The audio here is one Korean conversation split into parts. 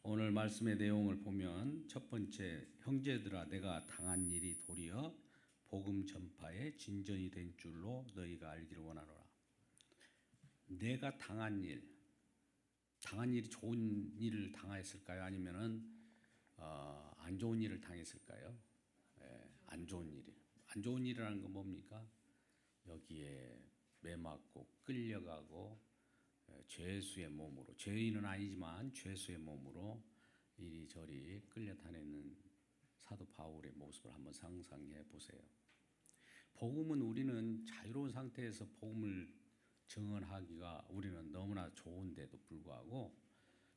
오늘 말씀의 내용을 보면 첫 번째, 형제들아 내가 당한 일이 도리어 복음 전파의 진전이 된 줄로 너희가 알기를 원하노라. 내가 당한 일이 좋은 일을 당했을까요? 아니면은 안 좋은 일을 당했을까요? 안 좋은 일. 안 좋은 일이라는 건 뭡니까? 여기에 매맞고 끌려가고 죄수의 몸으로, 죄인은 아니지만 죄수의 몸으로 이리저리 끌려다니는 사도 바울의 모습을 한번 상상해 보세요. 복음은 우리는 자유로운 상태에서 복음을 증언하기가 우리는 너무나 좋은데도 불구하고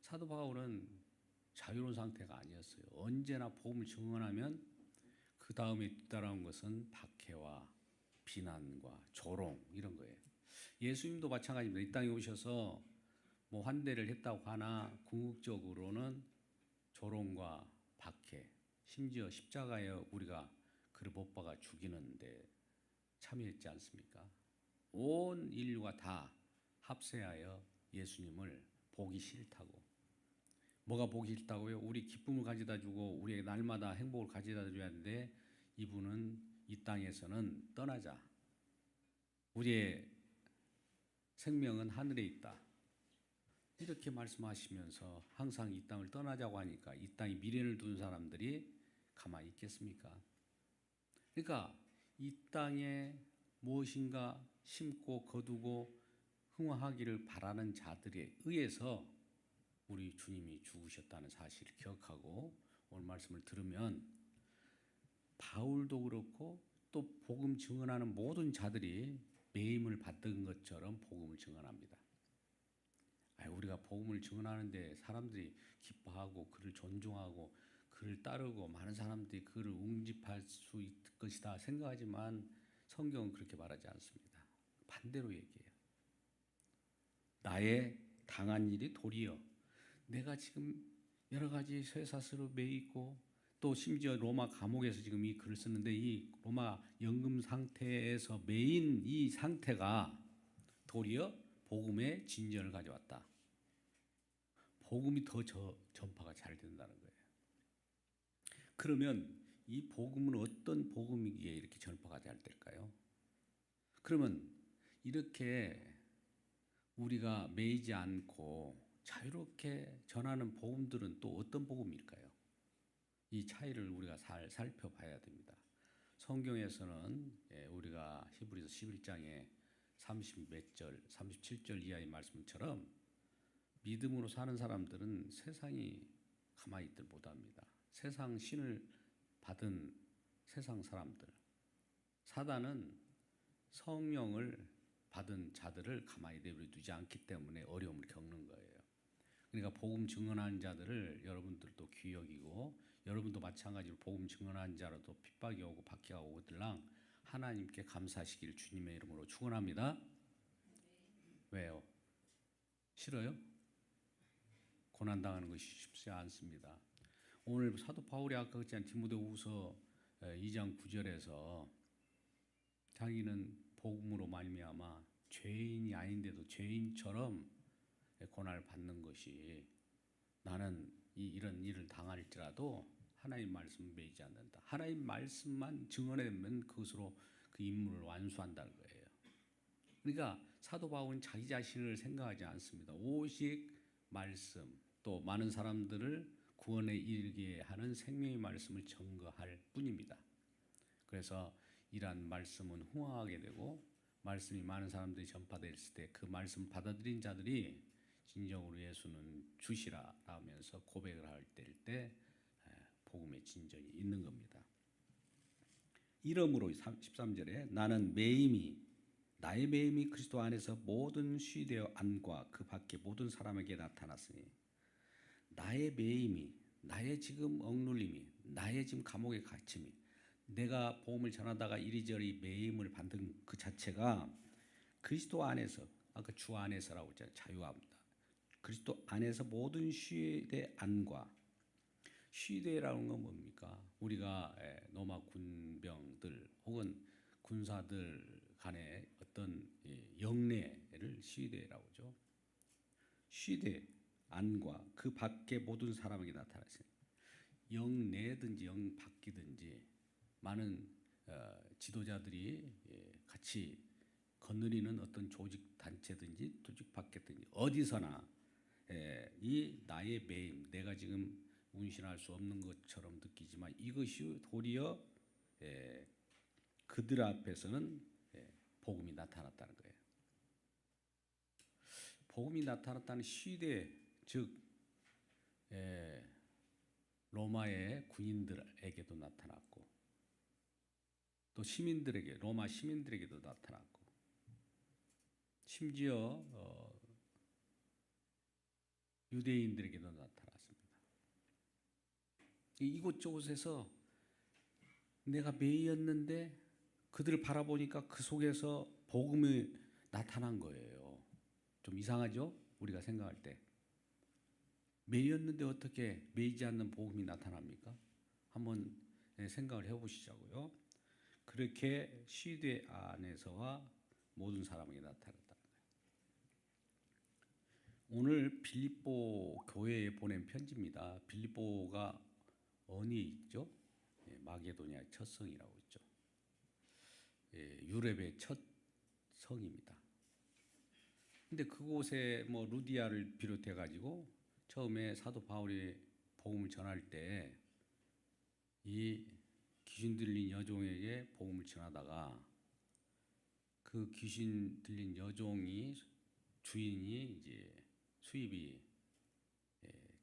사도 바울은 자유로운 상태가 아니었어요. 언제나 복음을 증언하면 그 다음에 뒤따라온 것은 박해와 비난과 조롱 이런 거예요. 예수님도 마찬가지입니다. 이 땅에 오셔서 뭐 환대를 했다고 하나 궁극적으로는 조롱과 박해, 심지어 십자가에 우리가 그를 못 박아 죽이는데 참여했지 않습니까? 온 인류가 다 합세하여 예수님을 보기 싫다고. 뭐가 보기 싫다고요? 우리 기쁨을 가져다 주고 우리에게 날마다 행복을 가져다 줘야 하는데 이분은 이 땅에서는 떠나자. 우리의 생명은 하늘에 있다. 이렇게 말씀하시면서 항상 이 땅을 떠나자고 하니까 이 땅에 미련을 둔 사람들이 가만히 있겠습니까? 그러니까 이 땅에 무엇인가 심고 거두고 흥화하기를 바라는 자들에 의해서 우리 주님이 죽으셨다는 사실을 기억하고 오늘 말씀을 들으면 바울도 그렇고 또 복음 증언하는 모든 자들이 매임을 받은 것처럼 복음을 증언합니다. 우리가 복음을 증언하는데 사람들이 기뻐하고 그를 존중하고 그를 따르고 많은 사람들이 그를 웅집할 수 있을 것이다 생각하지만 성경은 그렇게 말하지 않습니다. 반대로 얘기해요. 나의 당한 일이 도리어 내가 지금 여러 가지 쇠사슬로 매이고 또 심지어 로마 감옥에서 지금 이 글을 썼는데 이 로마 연금 상태에서 매인 이 상태가 도리어 복음의 진전을 가져왔다. 복음이 더 전파가 잘 된다는 거예요. 그러면 이 복음은 어떤 복음이기에 이렇게 전파가 잘 될까요? 그러면 이렇게 우리가 매이지 않고 자유롭게 전하는 복음들은 또 어떤 복음일까요? 이 차이를 우리가 잘 살펴봐야 됩니다. 성경에서는 우리가 히브리서 11장에 30몇 절, 37절 이하의 말씀처럼 믿음으로 사는 사람들은 세상이 가만히 있들 못합니다. 세상 신을 받은 세상 사람들, 사단은 성령을 받은 자들을 가만히 내버려 두지 않기 때문에 어려움을 겪는 거예요. 그러니까 복음 증언하는 자들을 여러분들도 귀히 여기고 여러분도 마찬가지로 복음 증언하는 자로도 핍박이 오고 박해가 오거들랑 하나님께 감사하시길 주님의 이름으로 축원합니다. 왜요? 싫어요? 고난당하는 것이 쉽지 않습니다. 오늘 사도 바울이 아까 그랬잖아요. 디모데후서 2장 9절에서 자기는 복음으로 말미암아 죄인이 아닌데도 죄인처럼 고난을 받는 것이 나는 이런 일을 당할지라도 하나님 말씀을 매이지 않는다. 하나님 말씀만 증언하면 그것으로 그 임무를 완수한다는 거예요. 그러니까 사도 바울은 자기 자신을 생각하지 않습니다. 오직 말씀 또 많은 사람들을 구원에 이르게 하는 생명의 말씀을 전거할 뿐입니다. 그래서 이러한 말씀은 흥황하게 되고 말씀이 많은 사람들이 전파됐을 때 그 말씀 받아들인 자들이 진정으로 예수는 주시라 하면서 고백을 할 때일 때 복음의 진전이 있는 겁니다. 이러므로 13절에 나는 나의 매임이 그리스도 안에서 모든 쉬되어 안과 그 밖에 모든 사람에게 나타났으니 나의 매임이 나의 지금 억눌림이 나의 지금 감옥에 갇힘이 내가 복음을 전하다가 이리저리 매임을 받는 그 자체가 그리스도 안에서 아까 주 안에서라고 했잖아요. 자유합니다. 그리스도 안에서 모든 쉬되 안과 쉬되라는 건 뭡니까? 우리가 로마 군병들 혹은 군사들 간의 어떤 영내를 쉬되라고 하죠. 쉬되 안과 그 밖의 모든 사람에게 나타나시니 영 내든지 영 밖이든지 많은 지도자들이 같이 거느리는 어떤 조직 단체든지 조직 밖이든지 어디서나 이 나의 매임, 내가 지금 운신할 수 없는 것처럼 느끼지만 이것이 도리어 그들 앞에서는 복음이 나타났다는 거예요. 복음이 나타났다는 시대, 즉 로마의 군인들에게도 나타났고 또 시민들에게, 로마 시민들에게도 나타났고 심지어 유대인들에게도 나타났습니다. 이곳저곳에서 내가 매였는데 그들을 바라보니까 그 속에서 복음이 나타난 거예요. 좀 이상하죠? 우리가 생각할 때. 매였는데 어떻게 매이지 않는 복음이 나타납니까? 한번 생각을 해보시자고요. 그렇게 시대 안에서와 모든 사람에게 나타났다. 오늘 빌립보 교회에 보낸 편지입니다. 빌립보가 어디에 있죠? 마게도니아의 첫 성이라고 있죠. 유럽의 첫 성입니다. 근데 그곳에 뭐 루디아를 비롯해 가지고 처음에 사도 바울이 복음을 전할 때 이 귀신 들린 여종에게 복음을 전하다가 그 귀신 들린 여종이 주인이 이제 수입이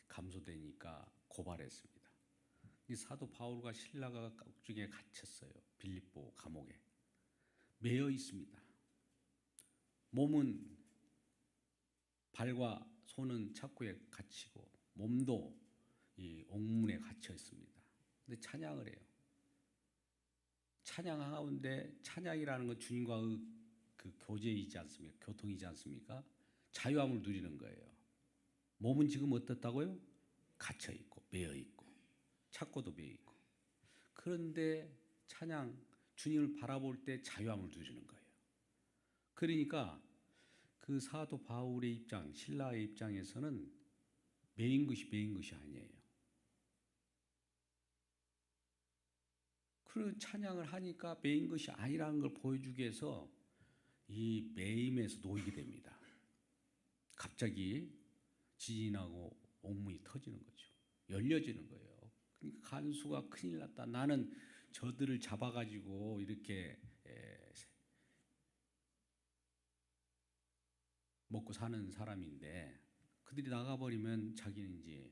감소되니까 고발했습니다. 이 사도 바울과 실라가 옥중에 갇혔어요. 빌립보 감옥에 매여 있습니다. 몸은 발과 손은 착고에 갇히고 몸도 이 옥문에 갇혀 있습니다. 근데 찬양을 해요. 찬양 가운데 찬양이라는 건 주님과의 그 교제이지 않습니까? 교통이지 않습니까? 자유함을 누리는 거예요. 몸은 지금 어떻다고요? 갇혀 있고 매여 있고 착고도 매여 있고. 그런데 찬양 주님을 바라볼 때 자유함을 누리는 거예요. 그러니까 그 사도 바울의 입장, 신라의 입장에서는 매인 것이 아니에요. 그런 찬양을 하니까 매인 것이 아니라는 걸 보여주기 위해서 이 매임에서 놓이게 됩니다. 갑자기 지진이 나고 옥문이 터지는 거죠. 열려지는 거예요. 그러니까 간수가 큰일 났다. 나는 저들을 잡아가지고 이렇게 먹고 사는 사람인데 그들이 나가버리면 자기는 이제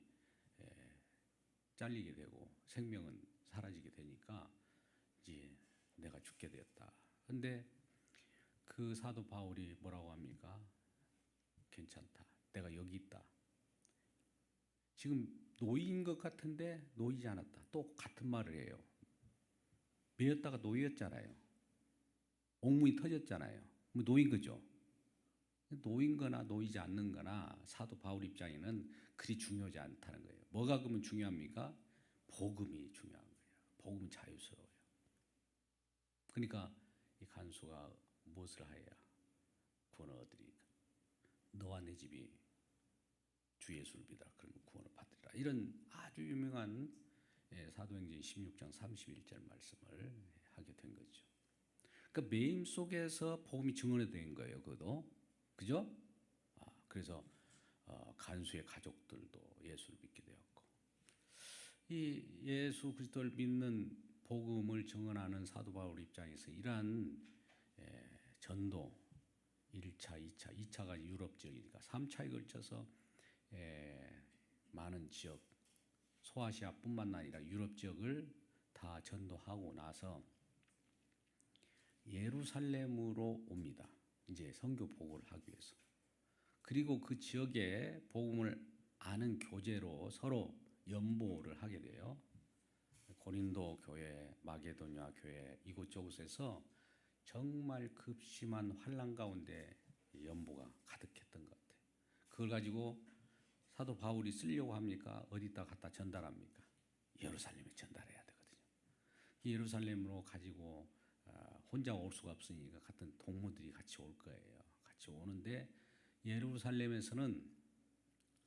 잘리게 되고 생명은 사라지게 되니까 이제 내가 죽게 되었다. 근데 그 사도 바울이 뭐라고 합니까? 괜찮다. 내가 여기 있다. 지금 노인 것 같은데 놓이지 않았다. 또 같은 말을 해요. 매였다가 놓였잖아요. 옥문이 터졌잖아요. 뭐 놓인 거죠. 놓인 거나 놓이지 않는 거나 사도 바울 입장에는 그리 중요하지 않다는 거예요. 뭐가 그러면 중요합니까? 복음이 중요한 거예요. 복음은 자유스러워요. 그러니까 이 간수가 무엇을 하여야 구원을 얻으리까? 너와 내 집이 주 예수를 믿으라. 그러면 구원을 받으리라. 이런 아주 유명한 사도행전 16장 31절 말씀을 하게 된 거죠. 그러니까 매임 속에서 복음이 증언된 거예요. 그것도. 그죠? 그래서 간수의 가족들도 예수를 믿게 되었고 이 예수 그리스도를 믿는 복음을 증언하는 사도 바울 입장에서 이러한 전도 1차, 2차, 2차가 유럽 지역이니까 3차에 걸쳐서 많은 지역 소아시아뿐만 아니라 유럽 지역을 다 전도하고 나서 예루살렘으로 옵니다. 이제 선교 보고를 하기 위해서. 그리고 그 지역에 복음을 아는 교제로 서로 연보를 하게 돼요. 고린도 교회, 마게도냐 교회 이곳저곳에서 정말 급심한 환난 가운데 연보가 가득했던 것 같아요. 그걸 가지고 사도 바울이 쓰려고 합니까? 어디다 갖다 전달합니까? 예루살렘에 전달해야 되거든요. 예루살렘으로 가지고 혼자 올 수가 없으니까 같은 동무들이 같이 올 거예요. 같이 오는데 예루살렘에서는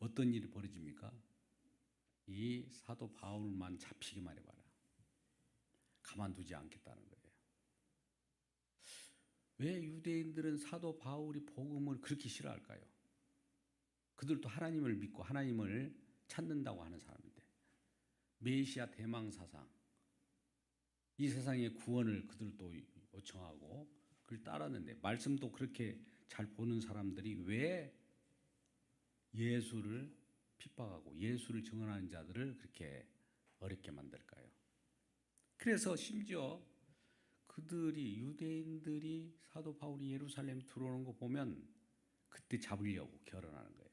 어떤 일이 벌어집니까? 이 사도 바울만 잡히기만 해봐라. 가만두지 않겠다는 거예요. 왜 유대인들은 사도 바울이 복음을 그렇게 싫어할까요? 그들도 하나님을 믿고 하나님을 찾는다고 하는 사람인데, 메시아 대망 사상, 이 세상의 구원을 그들도 요청하고 그걸 따랐는데, 말씀도 그렇게 잘 보는 사람들이 왜 예수를 핍박하고 예수를 증언하는 자들을 그렇게 어렵게 만들까요? 그래서 심지어 그들이, 유대인들이 사도 바울이 예루살렘 들어오는 거 보면 그때 잡으려고 결혼하는 거예요.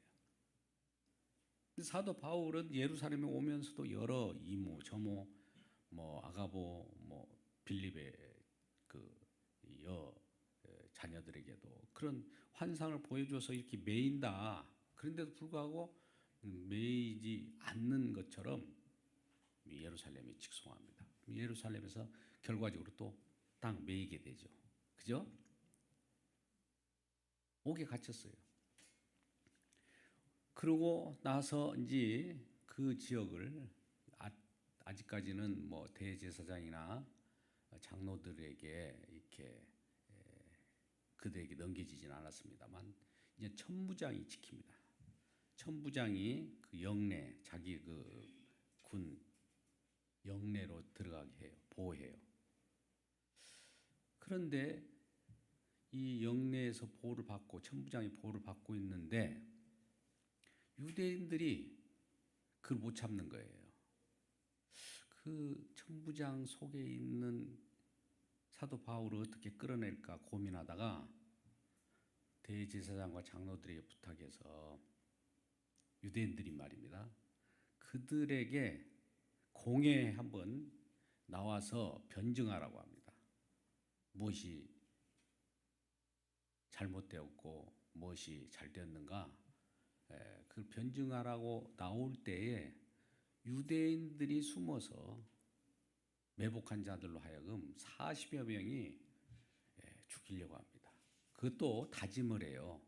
사도 바울은 예루살렘에 오면서도 여러 이모, 저모, 아가보, 빌립의 여 자녀들에게도 그런 환상을 보여줘서 이렇게 매인다. 그런데도 불구하고 매이지 않는 것처럼 예루살렘에 직송합니다. 예루살렘에서 결과적으로 또 딱 매이게 되죠. 그죠? 옥에 갇혔어요. 그러고 나서 이제 그 지역을 아직까지는 대제사장이나 장로들에게 이렇게 그들에게 넘겨지지는 않았습니다만, 이제 천부장이 지킵니다. 천부장이 그 영내, 자기 그 군 영내로 들어가게 해요. 보호해요. 그런데 이 영내에서 보호를 받고, 천부장이 보호를 받고 있는데 유대인들이 그걸 못 참는 거예요. 그 천부장 속에 있는 사도 바울을 어떻게 끌어낼까 고민하다가 대제사장과 장로들에게 부탁해서, 유대인들이 말입니다, 그들에게 공회에 한번 나와서 변증하라고 합니다. 무엇이 잘못되었고 무엇이 잘되었는가, 그 변증하라고 나올 때에 유대인들이 숨어서 매복한 자들로 하여금 40여 명이 죽이려고 합니다. 그것도 다짐을 해요.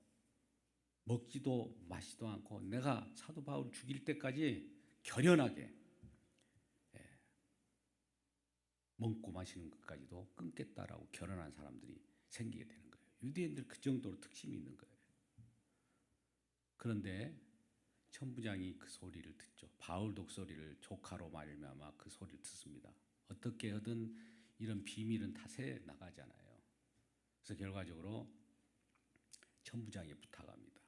먹지도 마시도 않고 내가 사도 바울을 죽일 때까지 결연하게 먹고 마시는 것까지도 끊겠다라고 결연한 사람들이 생기게 되는 거예요. 유대인들 그 정도로 특심이 있는 거예요. 그런데 천부장이 그 소리를 듣죠. 바울 독소리를 조카로 말미암아 그 소리를 듣습니다. 어떻게 하든 이런 비밀은 다 새 나가잖아요. 그래서 결과적으로 천부장이 부탁합니다.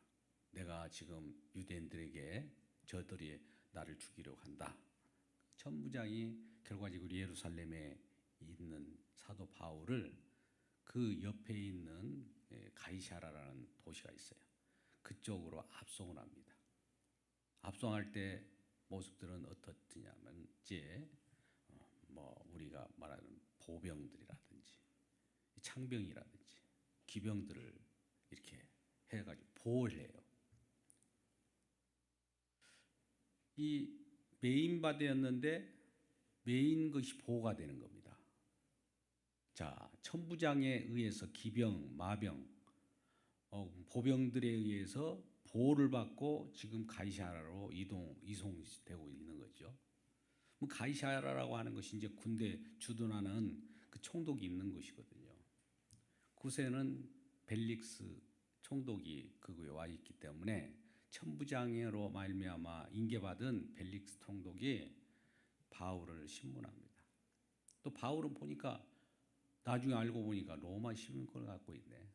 내가 지금 유대인들에게 저들이 나를 죽이려고 한다. 천부장이 결과적으로 예루살렘에 있는 사도 바울을 그 옆에 있는 가이사라라는 도시가 있어요. 그쪽으로 압송을 합니다. 압송할 때 모습들은 어떻냐면 이제 우리가 말하는 보병들이라든지 창병이라든지 기병들을 이렇게 해가지고 보호를 해요. 이 메인 바대였는데 메인 것이 보호가 되는 겁니다. 자, 천부장에 의해서 기병, 마병, 보병들에 의해서 보호를 받고 지금 가이사라로 이송되고 있는 거죠. 가이사라라고 하는 것이 이제 군대 주둔하는 그 총독이 있는 곳이거든요. 그곳에는 벨릭스 총독이 그곳에 와 있기 때문에 천부장으로 말미암아 인계받은 벨릭스 총독이 바울을 신문합니다. 또 바울은 보니까 나중에 알고 보니까 로마 시민권을 갖고 있네.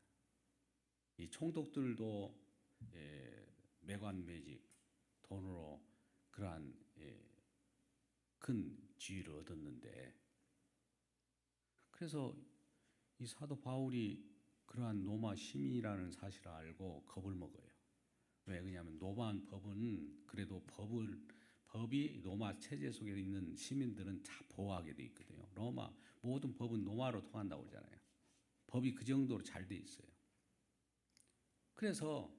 이 총독들도 매관매직 돈으로 그러한 큰 지위를 얻었는데, 그래서 이 사도 바울이 그러한 로마 시민이라는 사실을 알고 겁을 먹어요. 왜 그러냐면 로마 법은 그래도 법이 로마 체제 속에 있는 시민들은 다 보호하게 돼 있거든요. 로마 모든 법은 로마로 통한다고 그러잖아요. 법이 그 정도로 잘 돼 있어요. 그래서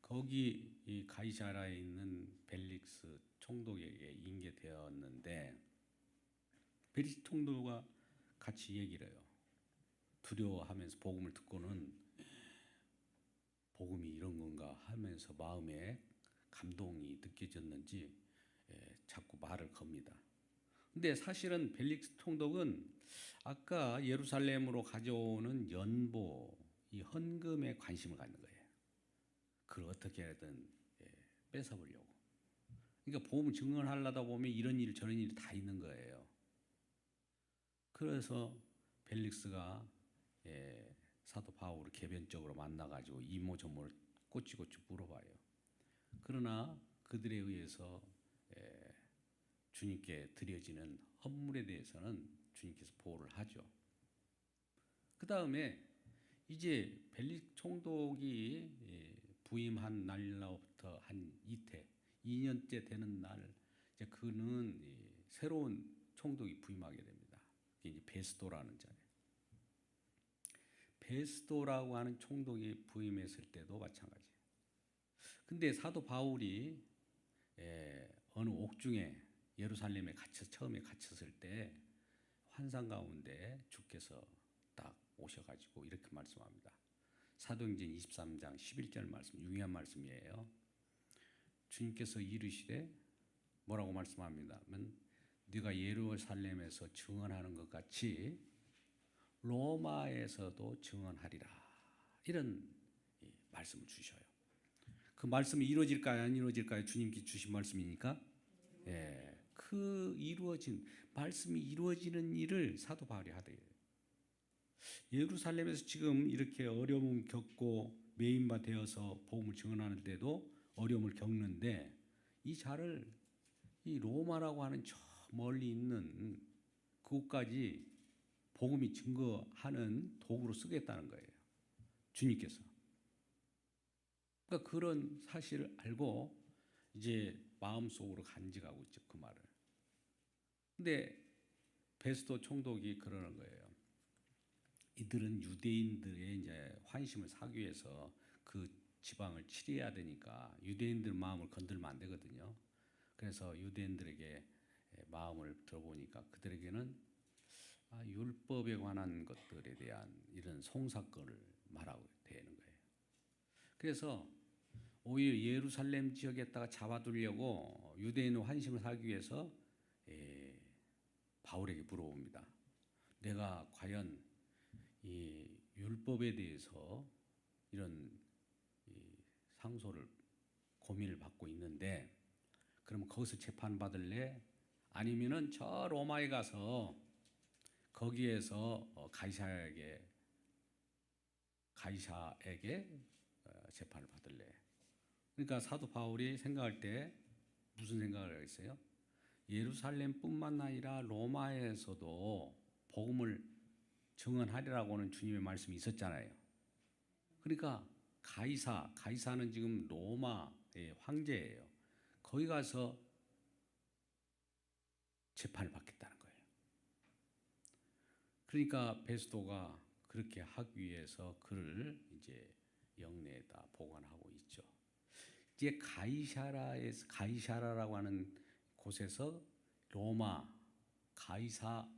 거기 이 가이사라에 있는 벨릭스 총독에게 인계되었는데, 벨릭스 총독과 같이 얘기를 해요. 두려워하면서 복음을 듣고는 복음이 이런 건가 하면서 마음에 감동이 느껴졌는지 자꾸 말을 겁니다. 근데 사실은 벨릭스 총독은 아까 예루살렘으로 가져오는 연보, 이 헌금에 관심을 갖는 거예요. 그걸 어떻게든 뺏어보려고. 그러니까 복음을 증언하려다 보면 이런 일 저런 일이 다 있는 거예요. 그래서 벨릭스가 사도 바울을 개변적으로 만나가지고 이모저모를 꼬치꼬치 물어봐요. 그러나 그들에 의해서 주님께 드려지는 헌물에 대해서는 주님께서 보호를 하죠. 그 다음에 이제 벨릭 총독이 부임한 날로부터 한 이태, 2년째 되는 날, 이제 그는 새로운 총독이 부임하게 됩니다. 이게 이제 베스도라는 자예요. 베스도라고 하는 총독이 부임했을 때도 마찬가지예요. 근데 사도 바울이 어느 옥중에 예루살렘에 처음에 갇혔을 때 환상 가운데 주께서 딱 오셔가지고 이렇게 말씀합니다. 사도행전 23장 11절 말씀, 유의한 말씀이에요. 주님께서 이르시되 뭐라고 말씀합니다. 네가 예루살렘에서 증언하는 것 같이 로마에서도 증언하리라. 이런 말씀을 주셔요. 그 말씀이 이루어질까요? 안 이루어질까요? 주님께 주신 말씀이니까. 그 이루어진 말씀이 이루어지는 일을 사도 바울이 하대요. 예루살렘에서 지금 이렇게 어려움을 겪고 메인바 되어서 복음을 증언하는데도 어려움을 겪는데 이 자를 이 로마라고 하는 저 멀리 있는 그곳까지 복음이 증거하는 도구로 쓰겠다는 거예요. 주님께서. 그러니까 그런 사실을 알고 이제 마음속으로 간직하고 있죠. 그 말을. 근데 베스도 총독이 그러는 거예요. 이들은 유대인들의 이제 환심을 사기 위해서 그 지방을 치리해야 되니까 유대인들 마음을 건들면 안 되거든요. 그래서 유대인들에게 마음을 들어보니까 그들에게는 율법에 관한 것들에 대한 이런 송사건을 말하고 되는 거예요. 그래서 오히려 예루살렘 지역에다가 잡아두려고 유대인의 환심을 사기 위해서 바울에게 물어봅니다. 내가 과연 이 율법에 대해서 이런 상소를 고민을 받고 있는데 그러면 거기서 재판 받을래? 아니면은 저 로마에 가서 거기에서 가이사에게 재판을 받을래? 그러니까 사도 바울이 생각할 때 무슨 생각을 했어요? 예루살렘뿐만 아니라 로마에서도 복음을 증언하리라고는 주님의 말씀이 있었잖아요. 그러니까 가이사는 지금 로마의 황제예요. 거기 가서 재판을 받겠다는 거예요. 그러니까 베스도가 그렇게 하기 위해서 그를 이제 영내에다 보관하고 있죠. 이제 가이사라라고 하는 곳에서 로마 가이사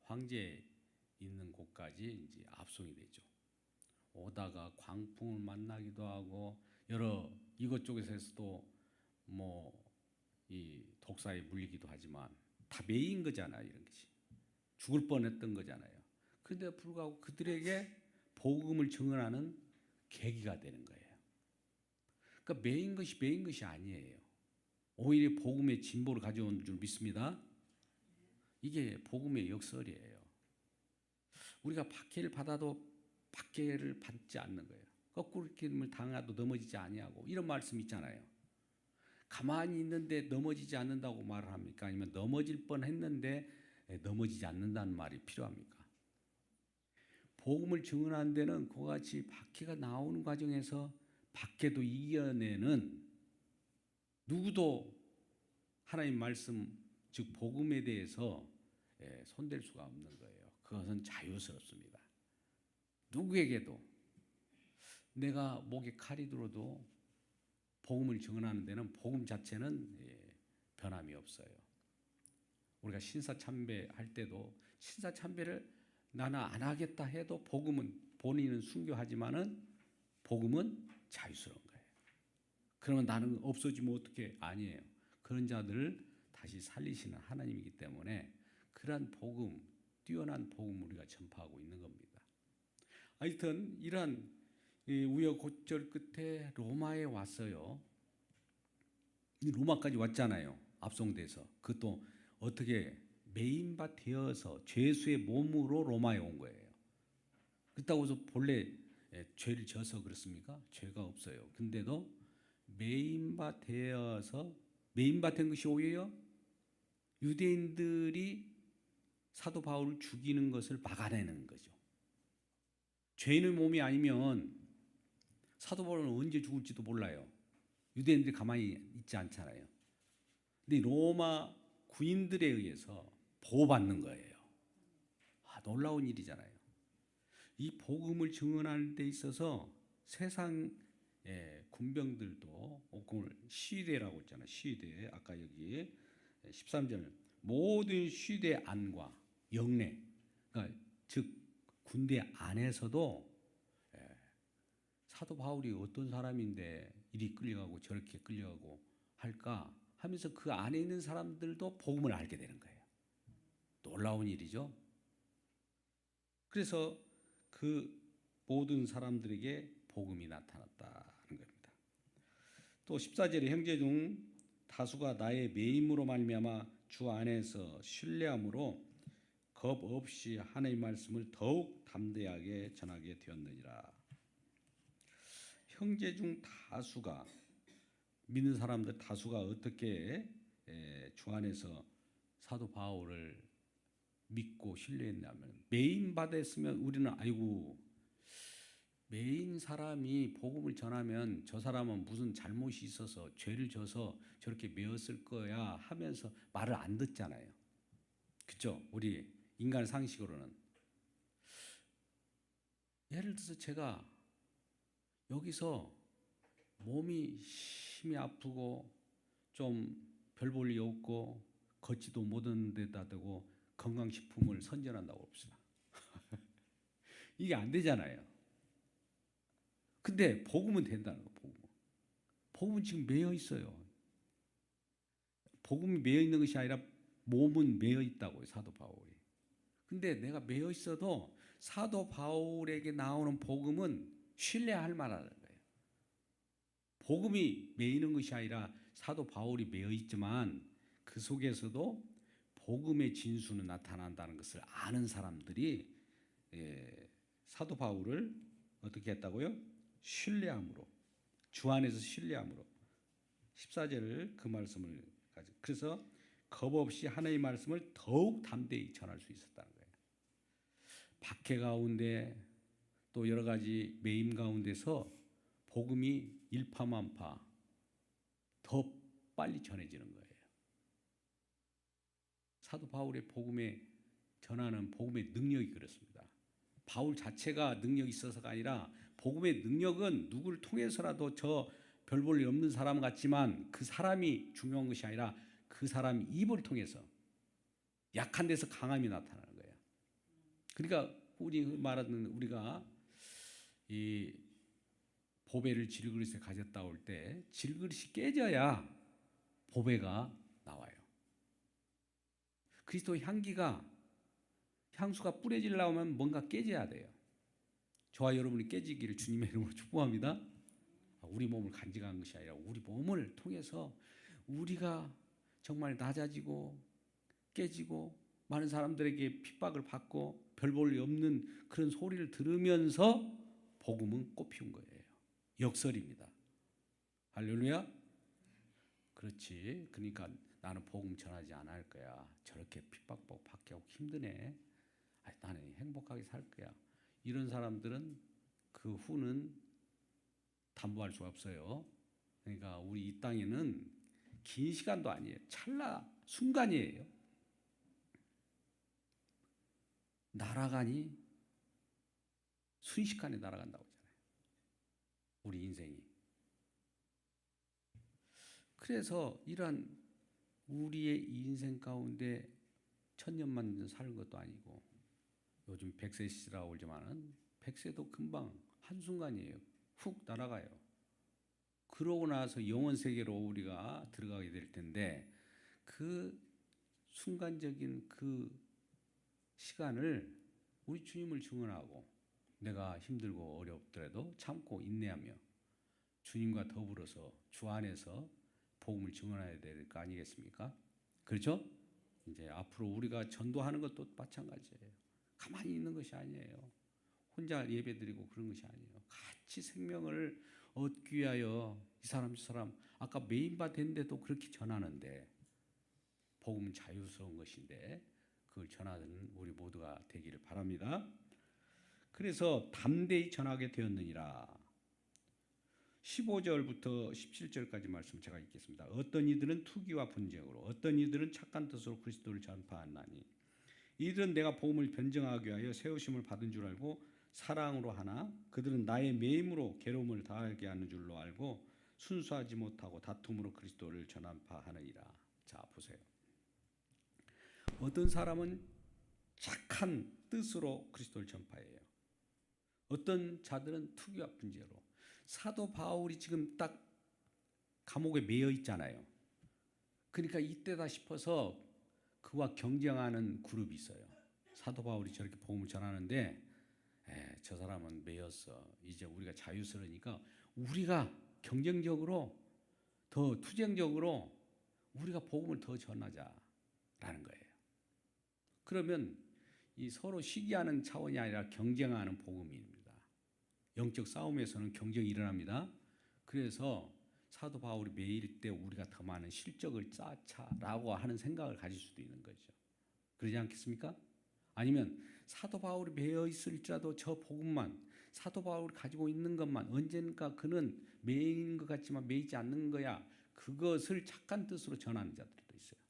황제 있는 곳까지 이제 압송이 되죠. 오다가 광풍을 만나기도 하고 여러 이것저것에서도 뭐 이 독사에 물리기도 하지만 다 매인 거잖아요. 이런 것이 죽을 뻔했던 거잖아요. 그런데 불구하고 그들에게 복음을 증언하는 계기가 되는 거예요. 그러니까 매인 것이 아니에요. 오히려 복음의 진보를 가져온 줄 믿습니다. 이게 복음의 역설이에요. 우리가 박해를 받아도 박해를 받지 않는 거예요. 거꾸로 이렇게 당해도 넘어지지 아니하고 이런 말씀 있잖아요. 가만히 있는데 넘어지지 않는다고 말을 합니까? 아니면 넘어질 뻔했는데 넘어지지 않는다는 말이 필요합니까? 복음을 증언하는 데는 그와 같이 박해가 나오는 과정에서 박해도 이겨내는 누구도 하나님 말씀 즉 복음에 대해서 손댈 수가 없는 거예요. 그것은 자유스럽습니다. 누구에게도 내가 목에 칼이 들어도 복음을 증언하는 데는 복음 자체는 변함이 없어요. 우리가 신사참배 할 때도 신사참배를 나는 안 하겠다 해도 복음은 본인은 순교하지만은 복음은 자유스러운 거예요. 그러면 나는 없어지면 어떻게? 아니에요. 그런 자들을 다시 살리시는 하나님이기 때문에 그러한 복음, 뛰어난 복음을 우리가 전파하고 있는 겁니다. 하여튼 이러한 우여곡절 끝에 로마에 왔어요. 로마까지 왔잖아요. 압송돼서. 그것도 어떻게 매인바 되어서 죄수의 몸으로 로마에 온 거예요. 그렇다고 해서 본래 죄를 져서 그렇습니까? 죄가 없어요. 근데도 매인바 되어서 매인바 된 것이 오히려 유대인들이 사도 바울을 죽이는 것을 막아내는 거죠. 죄인의 몸이 아니면 사도 바울은 언제 죽을지도 몰라요. 유대인들이 가만히 있지 않잖아요. 근데 로마 군인들에 의해서 보호받는 거예요. 놀라운 일이잖아요. 이 복음을 증언하는 데 있어서 세상 군병들도 오늘 시대라고 했잖아요. 시대. 아까 여기 13절 모든 시대 안과 영내, 그러니까 즉 군대 안에서도 사도 바울이 어떤 사람인데 이리 끌려가고 저렇게 끌려가고 할까 하면서 그 안에 있는 사람들도 복음을 알게 되는 거예요. 놀라운 일이죠. 그래서 그 모든 사람들에게 복음이 나타났다는 겁니다. 또 14절에 형제 중 다수가 나의 매임으로 말미암아 주 안에서 신뢰함으로 겁 없이 하나님의 말씀을 더욱 담대하게 전하게 되었느니라. 형제 중 다수가 믿는 사람들 다수가 어떻게 주 안에서 사도 바울을 믿고 신뢰했냐면 매인 받았으면 우리는 아이고 매인 사람이 복음을 전하면 저 사람은 무슨 잘못이 있어서 죄를 져서 저렇게 매었을 거야 하면서 말을 안 듣잖아요. 그렇죠? 우리 인간 상식으로는. 예를 들어서 제가 여기서 몸이 심히 아프고 좀 별 볼 일 없고 걷지도 못하는 데다 대고 건강식품을 선전한다고 봅시다. 이게 안 되잖아요. 근데 복음은 된다는 거. 복음은 지금 매여 있어요. 복음이 매여 있는 것이 아니라 몸은 매여 있다고요. 사도 바울이. 근데 내가 매여 있어도 사도 바울에게 나오는 복음은 신뢰할 만하다는 거예요. 복음이 매이는 것이 아니라 사도 바울이 매여 있지만 그 속에서도 복음의 진수는 나타난다는 것을 아는 사람들이 사도 바울을 어떻게 했다고요? 신뢰함으로, 주 안에서 신뢰함으로. 14절을 그 말씀을 가지고 그래서 겁 없이 하나님의 말씀을 더욱 담대히 전할 수 있었다는 거예요. 박해 가운데 또 여러 가지 매임 가운데서 복음이 일파만파 더 빨리 전해지는 거예요. 사도 바울의 복음에 전하는 복음의 능력이 그렇습니다. 바울 자체가 능력이 있어서가 아니라 복음의 능력은 누구를 통해서라도 저 별 볼 일 없는 사람 같지만 그 사람이 중요한 것이 아니라 그 사람 입을 통해서 약한 데서 강함이 나타나는 거예요. 그러니까 우리 말하는 우리가 이 보배를 질그릇에 가졌다 올 때 질그릇이 깨져야 보배가 나와요. 그리스도의 향수가 뿌려지려면 뭔가 깨져야 돼요. 저와 여러분이 깨지기를 주님의 이름으로 축복합니다. 우리 몸을 간직한 것이 아니라 우리 몸을 통해서 우리가 정말 낮아지고 깨지고 많은 사람들에게 핍박을 받고 별 볼 일 없는 그런 소리를 들으면서 복음은 꽃피운 거예요. 역설입니다. 할렐루야. 그렇지. 그러니까 나는 복음 전하지 않을 거야. 저렇게 핍박받고 박해하고 힘드네. 나는 행복하게 살 거야. 이런 사람들은 그 후는 담보할 수가 없어요. 그러니까 우리 이 땅에는 긴 시간도 아니에요. 찰나 순간이에요. 날아가니 순식간에 날아간다고 하잖아요. 우리 인생이. 그래서 이러한 우리의 인생 가운데 천년만년 사는 것도 아니고 요즘 100세시라고 그러지만은 100세도 금방 한순간이에요. 훅 날아가요. 그러고 나서 영원 세계로 우리가 들어가게 될 텐데 그 순간적인 그 시간을 우리 주님을 증언하고 내가 힘들고 어렵더라도 참고 인내하며 주님과 더불어서 주 안에서 복음을 증언해야 될 거 아니겠습니까? 그렇죠? 이제 앞으로 우리가 전도하는 것도 마찬가지예요. 가만히 있는 것이 아니에요. 혼자 예배드리고 그런 것이 아니에요. 같이 생명을 얻기 위하여 이 사람 저 사람 아까 메인바 된데도 그렇게 전하는데 복음은 자유스러운 것인데 그걸 전하는 우리 모두가 되기를 바랍니다. 그래서 담대히 전하게 되었느니라. 15절부터 17절까지 말씀 제가 읽겠습니다. 어떤 이들은 투기와 분쟁으로 어떤 이들은 착한 뜻으로 그리스도를 전파하나니 이들은 내가 복음을 변증하기 위하여 세우심을 받은 줄 알고 사랑으로 하나 그들은 나의 매임으로 괴로움을 당하게 하는 줄로 알고 순수하지 못하고 다툼으로 그리스도를 전파하느니라. 자 보세요. 어떤 사람은 착한 뜻으로 그리스도를 전파해요. 어떤 자들은 투기와 분쟁으로. 사도 바울이 지금 딱 감옥에 매여 있잖아요. 그러니까 이때다 싶어서 그와 경쟁하는 그룹이 있어요. 사도 바울이 저렇게 복음을 전하는데 저 사람은 매였어. 이제 우리가 자유스러우니까 우리가 경쟁적으로 더 투쟁적으로 우리가 복음을 더 전하자라는 거예요. 그러면 이 서로 시기하는 차원이 아니라 경쟁하는 복음입니다. 영적 싸움에서는 경쟁이 일어납니다. 그래서 사도 바울이 매일 때 우리가 더 많은 실적을 쌓자라고 하는 생각을 가질 수도 있는 거죠. 그러지 않겠습니까? 아니면 사도 바울이 매여 있을지라도 저 복음만 사도 바울이 가지고 있는 것만 언젠가 그는 매인 것 같지만 매이지 않는 거야. 그것을 착한 뜻으로 전하는 자들도 있어요.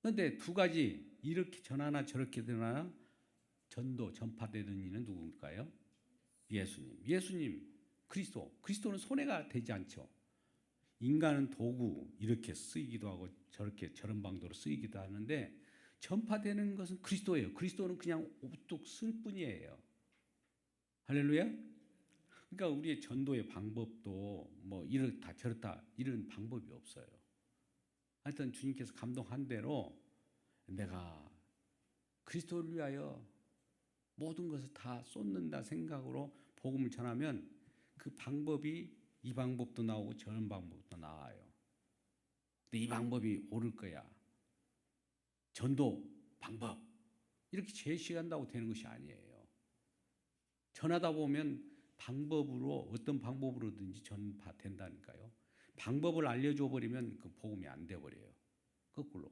그런데 두 가지 이렇게 전하나 저렇게 전하나 전도 전파되는 이는 누구일까요? 예수님, 그리스도는 손해가 되지 않죠. 인간은 도구 이렇게 쓰이기도 하고 저런 방도로 쓰이기도 하는데 전파되는 것은 그리스도예요. 그리스도는 그냥 우뚝 쓸 뿐이에요. 할렐루야. 그러니까 우리의 전도의 방법도 뭐 이렇다 저렇다 이런 방법이 없어요. 하여튼 주님께서 감동한 대로 내가 그리스도를 위하여 모든 것을 다 쏟는다 생각으로 복음을 전하면 그 방법이 이 방법도 나오고 저런 방법도 나와요. 근데 이 방법이 옳을 거야. 전도 방법 이렇게 제시한다고 되는 것이 아니에요. 전하다 보면 방법으로 어떤 방법으로든지 전파된다니까요. 방법을 알려줘 버리면 그 복음이 안 돼 버려요. 거꾸로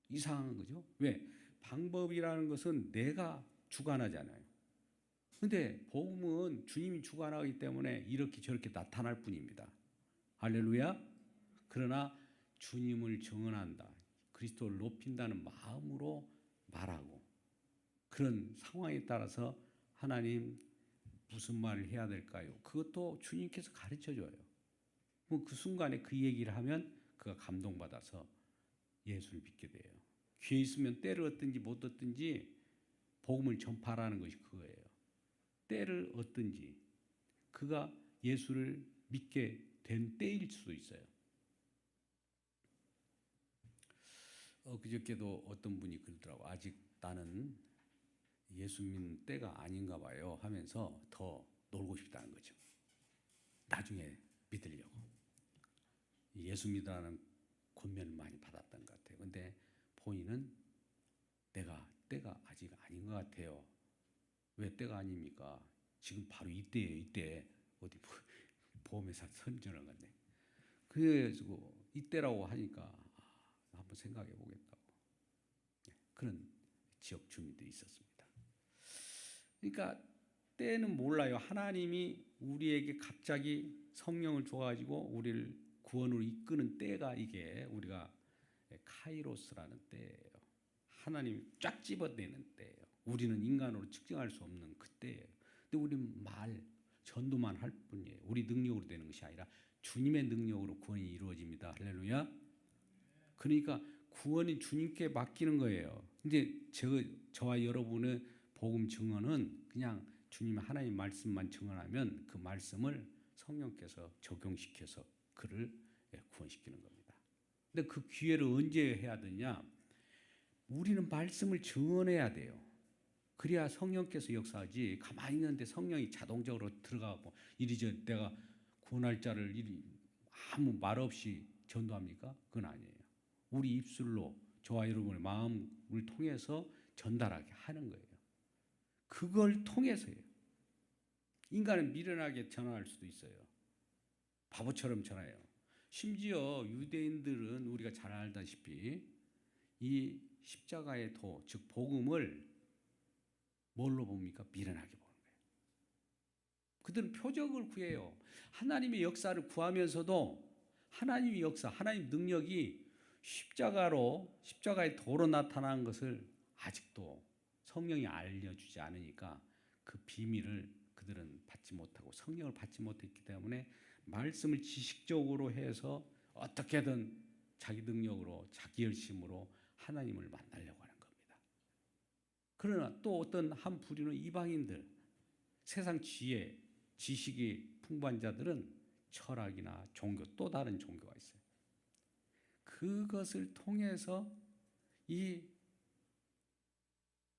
이상한 거죠. 왜? 방법이라는 것은 내가 주관하잖아요. 근데 복음은 주님이 주관하기 때문에 이렇게 저렇게 나타날 뿐입니다. 할렐루야. 그러나 주님을 증언한다. 그리스도를 높인다는 마음으로 말하고 그런 상황에 따라서 하나님 무슨 말을 해야 될까요? 그것도 주님께서 가르쳐줘요. 그 순간에 그 얘기를 하면 그가 감동받아서 예수를 믿게 돼요. 귀에 있으면 때를 얻든지 못 얻든지 복음을 전파하라는 것이 그거예요. 때를 얻든지 그가 예수를 믿게 된 때일 수도 있어요. 그저께도 어떤 분이 그러더라고. 아직 나는 예수 믿는 때가 아닌가 봐요 하면서 더 놀고 싶다는 거죠. 나중에 믿으려고. 예수 믿으라는 권면을 많이 받았던 것 같아요. 근데 본인은 내가 때가 아직 아닌 것 같아요. 왜 때가 아닙니까? 지금 바로 이때예요. 이때 어디 보험회사 선전한 건데. 그래가지고 이때라고 하니까 한번 생각해 보겠다고. 그런 지역 주민들이 있었습니다. 그러니까 때는 몰라요. 하나님이 우리에게 갑자기 성령을 줘가지고 우리를 구원으로 이끄는 때가 이게 우리가 카이로스라는 때예요. 하나님이 쫙 집어내는 때예요. 우리는 인간으로 측정할 수 없는 그 때예요. 근데 우리는 전도만 할 뿐이에요. 우리 능력으로 되는 것이 아니라 주님의 능력으로 구원이 이루어집니다. 할렐루야. 그러니까 구원이 주님께 맡기는 거예요. 근데 저와 여러분의 복음 증언은 그냥 주님의 하나님 말씀만 증언하면 그 말씀을 성령께서 적용시켜서 그를 구원시키는 겁니다. 근데 그 기회를 언제 해야 되냐? 우리는 말씀을 증언해야 돼요. 그래야 성령께서 역사하지. 가만히 있는데 성령이 자동적으로 들어가고 이리저리 내가 구원할 자를 아무 말 없이 전도합니까? 그건 아니에요. 우리 입술로 저와 여러분의 마음을 통해서 전달하게 하는 거예요. 그걸 통해서예요. 인간은 미련하게 전화할 수도 있어요. 바보처럼 전화해요. 심지어 유대인들은 우리가 잘 알다시피 이 십자가의 도, 즉 복음을 뭘로 봅니까? 미련하게 보는 거예요. 그들은 표적을 구해요. 하나님의 역사를 구하면서도 하나님의 역사, 하나님의 능력이 십자가의 도로 나타난 것을 아직도 성령이 알려주지 않으니까 그 비밀을 그들은 받지 못하고 성령을 받지 못했기 때문에 말씀을 지식적으로 해서 어떻게든 자기 능력으로 자기 열심으로 하나님을 만나려고 하는 겁니다. 그러나 또 어떤 한 부류는 이방인들, 세상 지혜, 지식이 풍부한 자들은 철학이나 종교, 또 다른 종교가 있어요. 그것을 통해서 이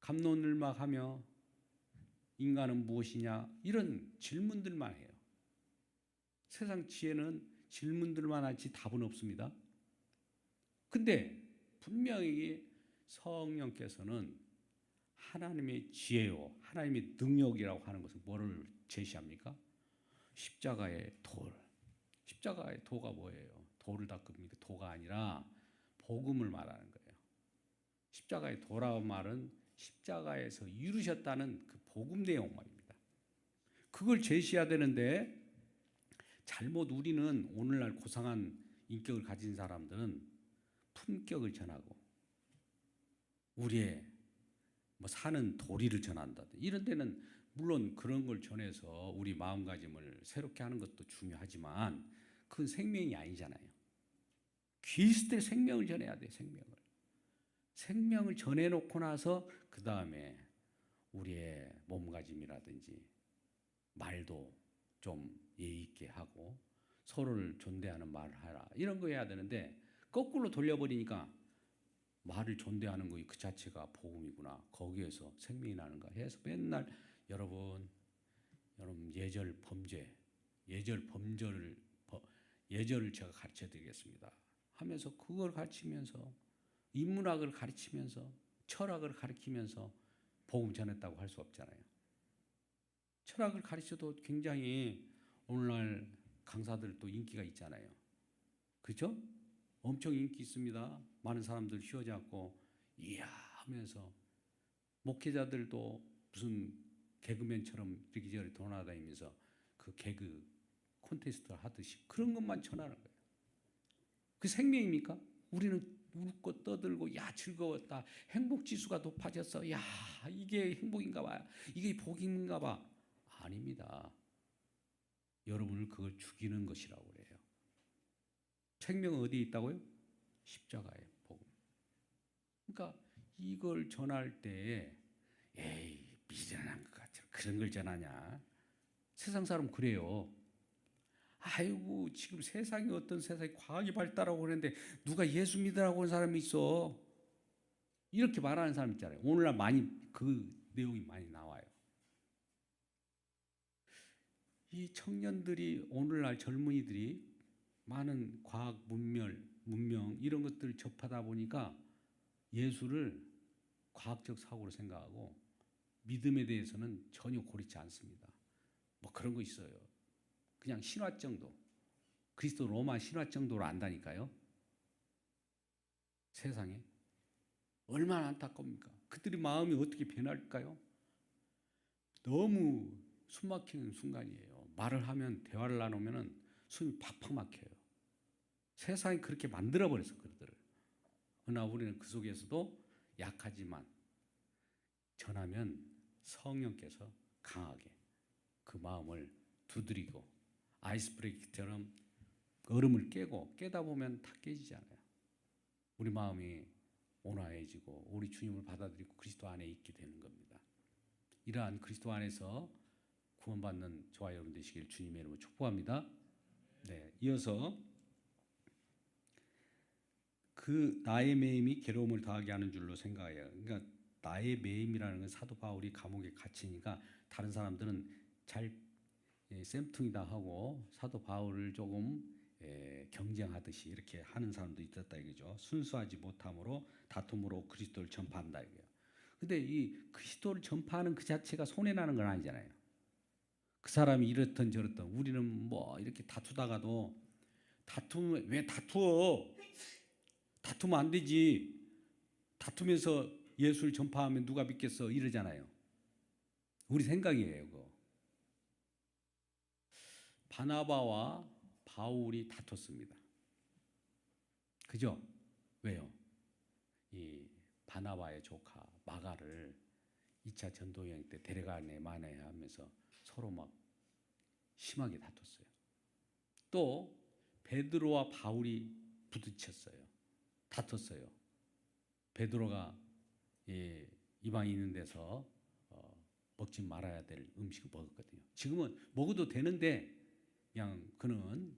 갑론을막하며 인간은 무엇이냐 이런 질문들만 해요. 세상 지혜는 질문들만 하지 답은 없습니다. 근데 분명히 성령께서는 하나님의 지혜요, 하나님의 능력이라고 하는 것은 뭐를 제시합니까? 십자가의 돌. 십자가의 도가 뭐예요? 돌을 닦습니까? 도가 아니라 복음을 말하는 거예요. 십자가의 도라는 말은 십자가에서 이루셨다는 그 복음 내용 말입니다. 그걸 제시해야 되는데 잘못 우리는 오늘날 고상한 인격을 가진 사람들은 품격을 전하고 우리의 사는 도리를 전한다. 이런 데는 물론 그런 걸 전해서 우리 마음가짐을 새롭게 하는 것도 중요하지만 그건 생명이 아니잖아요. 그리스도의 생명을 전해야 돼. 생명을 전해놓고 나서 그 다음에 우리의 몸가짐이라든지 말도 좀 예의 있게 하고 서로를 존대하는 말을 하라. 이런 거 해야 되는데 거꾸로 돌려버리니까 말을 존대하는 거 그 자체가 복음이구나. 거기에서 생명이 나는가 해서 맨날 여러분 예절 예절을 제가 가르쳐 드리겠습니다 하면서 그걸 가르치면서 인문학을 가르치면서 철학을 가르치면서 복음 전했다고 할 수 없잖아요. 철학을 가르쳐도 굉장히 오늘날 강사들도 인기가 있잖아요. 그렇죠? 엄청 인기 있습니다. 많은 사람들 휘어잡고 이야 하면서 목회자들도 무슨 개그맨처럼 이렇게 돌아다니면서 그 개그 콘테스트를 하듯이 그런 것만 전하는 거예요. 그 생명입니까? 우리는 웃고 떠들고 야 즐거웠다. 행복지수가 높아졌어. 야 이게 행복인가 봐. 이게 복인가 봐. 아닙니다. 여러분을 그걸 죽이는 것이라고 그래요. 생명은 어디에 있다고요? 십자가의 복음. 그러니까 이걸 전할 때에 에이 미련한 것 같아. 그런 걸 전하냐. 세상 사람 그래요. 아이고 지금 세상이 어떤 세상이 과학이 발달하고 그러는데 누가 예수 믿으라고 하는 사람이 있어. 이렇게 말하는 사람 있잖아요. 오늘날 많이 그 내용이 많이 나와요. 이 청년들이 오늘날 젊은이들이 많은 과학 문명 이런 것들을 접하다 보니까 예수를 과학적 사고로 생각하고 믿음에 대해서는 전혀 고리치 않습니다. 그런 거 있어요. 그냥 신화 정도. 그리스도 로마 신화 정도로 안다니까요. 세상에. 얼마나 안타까웁니까? 그들의 마음이 어떻게 변할까요? 너무 숨 막히는 순간이에요. 말을 하면 대화를 나누면 숨이 팍팍 막혀요. 세상이 그렇게 만들어버렸어 그들을. 그러나 우리는 그 속에서도 약하지만 전하면 성령께서 강하게 그 마음을 두드리고 아이스 브레이크처럼 얼음을 깨다 보면 다 깨지잖아요. 우리 마음이 온화해지고 우리 주님을 받아들이고 그리스도 안에 있게 되는 겁니다. 이러한 그리스도 안에서 구원받는 저와 여러분 되시길 주님의 이름으로 축복합니다. 네, 이어서 그 나의 매임이 괴로움을 더하게 하는 줄로 생각해요. 그러니까 나의 매임이라는 건 사도 바울이 감옥에 갇히니까 다른 사람들은 잘 쌤통이다 하고 사도 바울을 조금 경쟁하듯이 이렇게 하는 사람도 있었다 이거죠. 순수하지 못함으로 다툼으로 그리스도를 전파한다 이거예요. 근데 이 그리스도를 전파하는 그 자체가 손해나는 건 아니잖아요. 그 사람이 이렇든 저렇든 우리는 뭐 이렇게 다투다가도 다투면 왜 다투어? 다투면 안 되지. 다투면서 예수를 전파하면 누가 믿겠어? 이러잖아요. 우리 생각이에요. 그거. 바나바와 바울이 다퉜습니다. 그죠? 왜요? 이 바나바의 조카 마가를 2차 전도 여행 때 데려가네 마네 하면서 서로 막 심하게 다퉜어요. 또 베드로와 바울이 부딪혔어요. 다퉜어요. 베드로가 이방인 있는 데서 먹지 말아야 될 음식을 먹었거든요. 지금은 먹어도 되는데 그냥 그는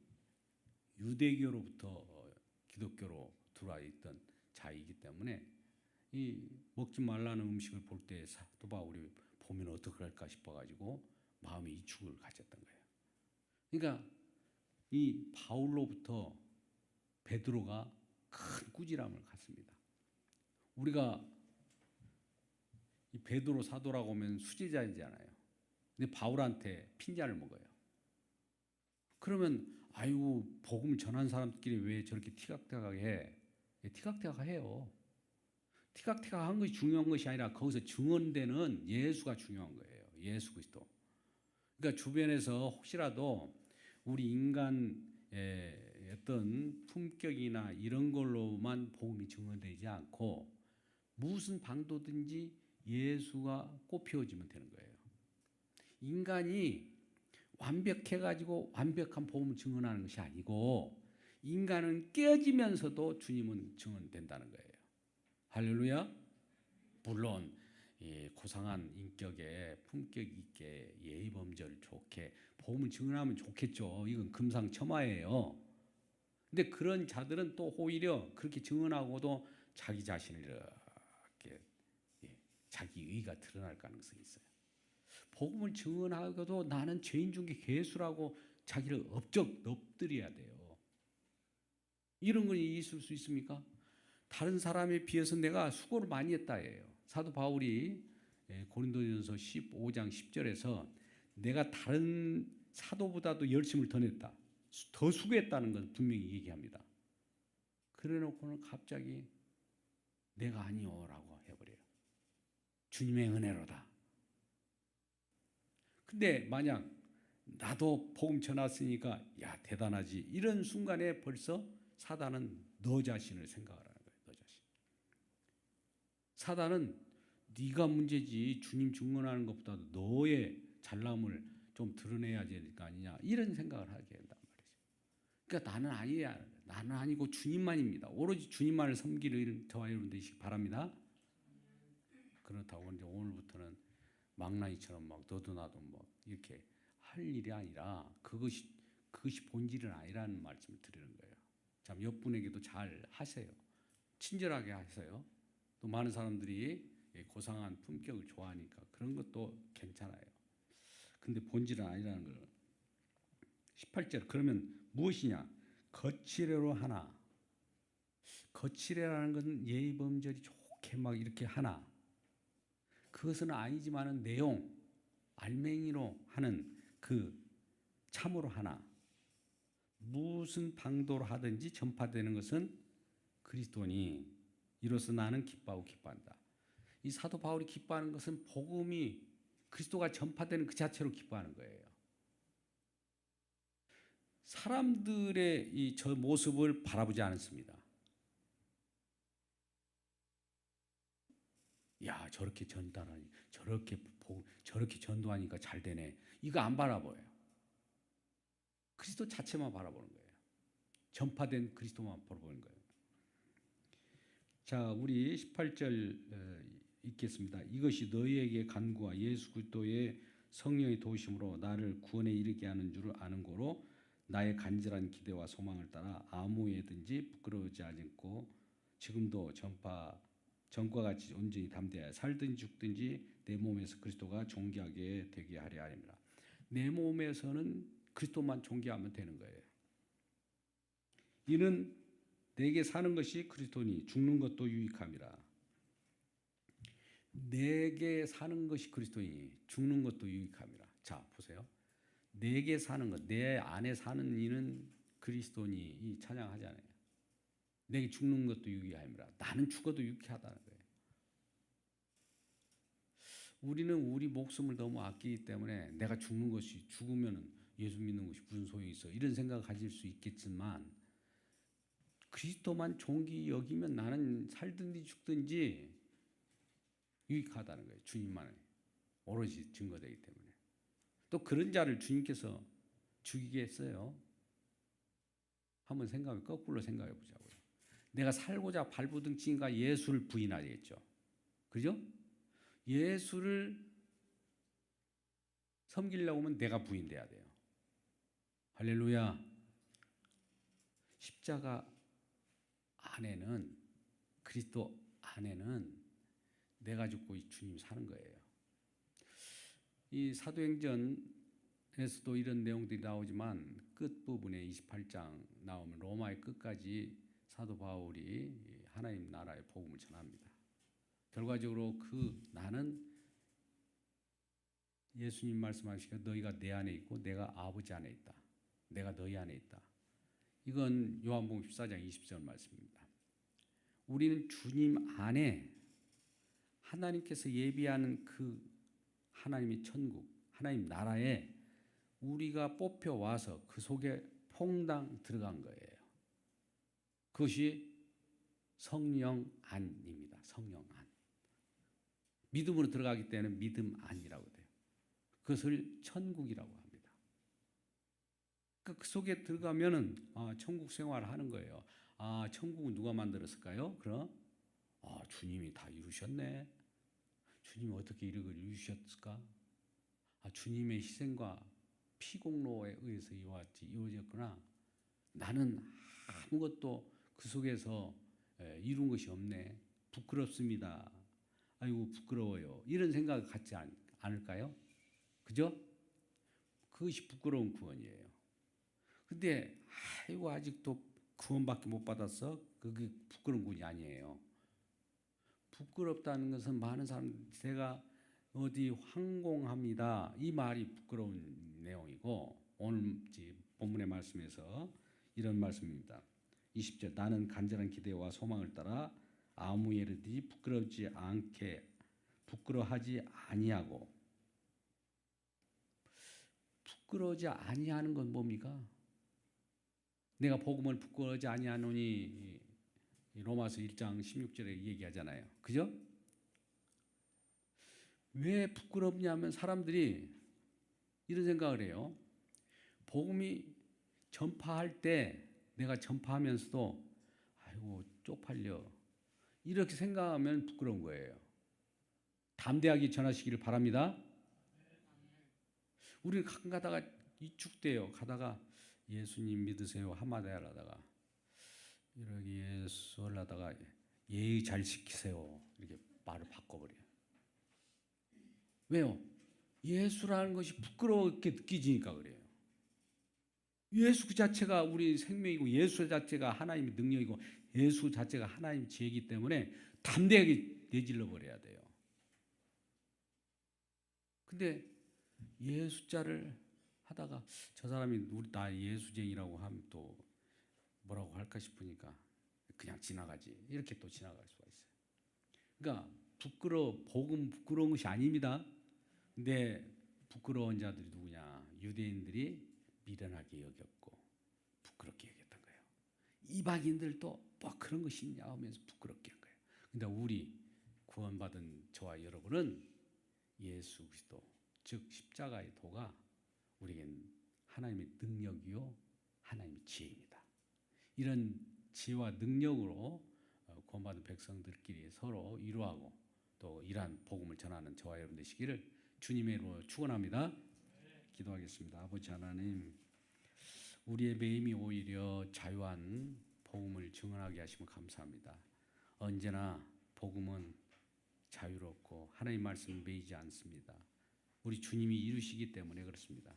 유대교로부터 기독교로 들어와 있던 자이기 때문에 이 먹지 말라는 음식을 볼 때 사도 바울이 보면 어떡할까 싶어가지고 마음의 이축을 가졌던 거예요. 그러니까 이 바울로부터 베드로가 큰 꾸지람을 갖습니다. 우리가 이 베드로 사도라고 하면 수제자이잖아요. 근데 바울한테 핀잔을 먹어요. 그러면 아이고 복음을 전한 사람끼리 왜 저렇게 티격태격하게 해? 티격태격해요. 티격태격한 것이 중요한 것이 아니라 거기서 증언되는 예수가 중요한 거예요. 예수 그리스도. 그러니까 주변에서 혹시라도 우리 인간의 어떤 품격이나 이런 걸로만 복음이 증언되지 않고 무슨 방도든지 예수가 꽃피워지면 되는 거예요. 인간이 완벽해가지고 완벽한 복음을 증언하는 것이 아니고 인간은 깨지면서도 주님은 증언된다는 거예요. 할렐루야. 물론 고상한 인격에 품격 있게 예의범절 좋게 복음을 증언하면 좋겠죠. 이건 금상첨화예요. 근데 그런 자들은 또 오히려 그렇게 증언하고도 자기 자신을 이렇게 자기 의가 드러날 가능성이 있어요. 복음을 증언하고도 나는 죄인 중에 괴수라고 자기를 업적 엎드려야 돼요. 이런 건 있을 수 있습니까? 다른 사람에 비해서 내가 수고를 많이 했다예요. 사도 바울이 고린도전서 15장 10절에서 내가 다른 사도보다도 열심을 더 냈다. 더 수고했다는 건 분명히 얘기합니다. 그래놓고는 갑자기 내가 아니오라고 해버려요. 주님의 은혜로다. 근데 만약 나도 복음 전했으니까 야 대단하지 이런 순간에 벌써 사단은 너 자신을 생각을 하는 거예요. 너 자신. 사단은 네가 문제지 주님 증언하는 것보다도 너의 잘남을 좀 드러내야 될 거 아니냐 이런 생각을 하게 된단 말이죠. 그러니까 나는 아니야. 나는 아니고 주님만입니다. 오로지 주님만을 섬기는 저와 여러분 되시기 바랍니다. 그렇다고 이제 오늘부터는 망나니처럼 막 너도 나도 막 이렇게 할 일이 아니라 그것이 본질은 아니라는 말씀을 드리는 거예요. 참 옆분에게도 잘 하세요. 친절하게 하세요. 또 많은 사람들이 고상한 품격을 좋아하니까 그런 것도 괜찮아요. 근데 본질은 아니라는 걸. 18절 그러면 무엇이냐? 거칠애로 하나. 거칠애라는 것은 예의범절이 좋게 막 이렇게 하나. 그것은 아니지만은 내용 알맹이로 하는 그 참으로 하나. 무슨 방도로 하든지 전파되는 것은 그리스도니 이로써 나는 기뻐하고 기뻐한다. 이 사도 바울이 기뻐하는 것은 복음이 그리스도가 전파되는 그 자체로 기뻐하는 거예요. 사람들의 이 저 모습을 바라보지 않습니다. 야 저렇게 전달하니 저렇게 전도하니까 잘 되네. 이거 안 바라봐요. 그리스도 자체만 바라보는 거예요. 전파된 그리스도만 바라보는 거예요. 자, 우리 18절 읽겠습니다. 이것이 너희에게 간구와 예수 그리스도의 성령의 도우심으로 나를 구원에 이르게 하는 줄을 아는 고로 나의 간절한 기대와 소망을 따라 아무에든지 부끄러우지 않고 지금도 전과 같이 온전히 담대하여 살든지 죽든지 내 몸에서 그리스도가 존귀하게 되게 하려 함이라. 내 몸에서는 그리스도만 존귀하면 되는 거예요. 이는 내게 사는 것이 그리스도니 죽는 것도 유익함이라. 내게 사는 것이 그리스도니 죽는 것도 유익함이라. 자, 보세요. 내게 사는 것, 내 안에 사는 이는 그리스도니 이 찬양하잖아요. 내게 죽는 것도 유익함이라. 나는 죽어도 유익하다는 거예요. 우리는 우리 목숨을 너무 아끼기 때문에 내가 죽으면 예수 믿는 것이 무슨 소용이 있어 이런 생각을 가질 수 있겠지만 그리스도만 존귀 여기면 나는 살든지 죽든지 유익하다는 거예요. 주님만 오로지 증거되기 때문에. 또 그런 자를 주님께서 죽이겠어요? 한번 거꾸로 생각해 보자고요. 내가 살고자 발부둥 친가 예수를 부인하겠죠. 그죠? 예수를 섬기려고 하면 내가 부인돼야 돼요. 할렐루야. 십자가 안에는 그리스도 안에는 내가 죽고 주님 사는 거예요. 이 사도행전에서도 이런 내용들이 나오지만 끝부분에 28장 나오면 로마의 끝까지 사도 바울이 하나님 나라의 복음을 전합니다. 결과적으로 나는 예수님 말씀하시기를 너희가 내 안에 있고 내가 아버지 안에 있다. 내가 너희 안에 있다. 이건 요한복음 14장 20절 말씀입니다. 우리는 주님 안에 하나님께서 예비하는 그 하나님의 천국, 하나님 나라에 우리가 뽑혀와서 그 속에 퐁당 들어간 거예요. 그것이 성령 안입니다. 성령 안. 믿음으로 들어가기 때문에 믿음 안이라고 돼요. 그것을 천국이라고 합니다. 그 속에 들어가면은 천국 생활을 하는 거예요. 천국은 누가 만들었을까요? 그럼 주님이 다 이루셨네. 주님이 어떻게 이걸 이루셨을까? 주님의 희생과 피공로에 의해서 이루어졌구나. 나는 아무것도 그 속에서 이룬 것이 없네. 부끄럽습니다. 아이고 부끄러워요. 이런 생각을 갖지 않을까요? 그죠? 그것이 부끄러운 구원이에요. 근데 아이고 아직도 구원밖에 못 받았어? 그게 부끄러운 구원이 아니에요. 부끄럽다는 것은 많은 사람 제가 어디 황공합니다. 이 말이 부끄러운 내용이고 오늘 본문의 말씀에서 이런 말씀입니다. 20절 나는 간절한 기대와 소망을 따라 아무 예르든지 부끄러워하지 아니하고 부끄러워하지 아니하는 건 뭡니까? 내가 복음을 부끄러워하지 아니하노니 로마서 1장 16절에 얘기하잖아요. 그죠? 왜 부끄럽냐면 사람들이 이런 생각을 해요. 복음이 전파할 때 내가 전파하면서도 아이고 쪽팔려 이렇게 생각하면 부끄러운 거예요. 담대하게 전하시기를 바랍니다. 우리는 가끔 가다가 이축돼요. 가다가 예수님 믿으세요 한마디 하다가 이렇게 예수 하다가 예의 잘 지키세요 이렇게 말을 바꿔버려요. 왜요? 예수라는 것이 부끄럽게 느껴지니까 그래요. 예수 그 자체가 우리 생명이고 예수 자체가 하나님의 능력이고 예수 자체가 하나님의 지혜이기 때문에 담대하게 내질러 버려야 돼요. 근데 예수자를 하다가 저 사람이 나 예수쟁이라고 하면 또 뭐라고 할까 싶으니까 그냥 지나가지 이렇게 또 지나갈 수가 있어요. 그러니까 복음 부끄러운 것이 아닙니다. 근데 부끄러운 자들이 누구냐? 유대인들이 미련하게 여겼고 부끄럽게 여겼던 거예요. 이방인들도 뭐 그런 것이 있냐 하면서 부끄럽게 한 거예요. 근데 우리 구원받은 저와 여러분은 예수 그리스도 즉 십자가의 도가 우리에겐 하나님의 능력이요 하나님의 지혜입니다. 이런 지혜와 능력으로 구원받은 백성들끼리 서로 위로하고 또 이러한 복음을 전하는 저와 여러분 되시기를 주님의 이름으로 축원합니다. 기도하겠습니다. 아버지 하나님, 우리의 매임이 오히려 자유한 복음을 증언하게 하시면 감사합니다. 언제나 복음은 자유롭고 하나님 말씀을 매이지 않습니다. 우리 주님이 이루시기 때문에 그렇습니다.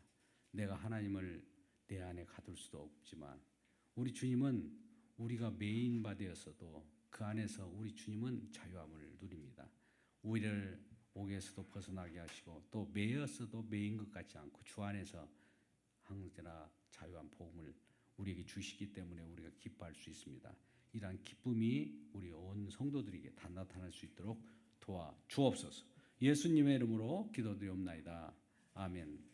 내가 하나님을 내 안에 가둘 수도 없지만 우리 주님은 우리가 매인 바 되었어도 그 안에서 우리 주님은 자유함을 누립니다. 우리를 옥에서도 벗어나게 하시고 또 매였어도 매인 것 같지 않고 주 안에서 항상 자유한 복음을 우리에게 주시기 때문에 우리가 기뻐할 수 있습니다. 이러한 기쁨이 우리 온 성도들에게 다 나타날 수 있도록 도와 주옵소서. 예수님의 이름으로 기도드리옵나이다. 아멘.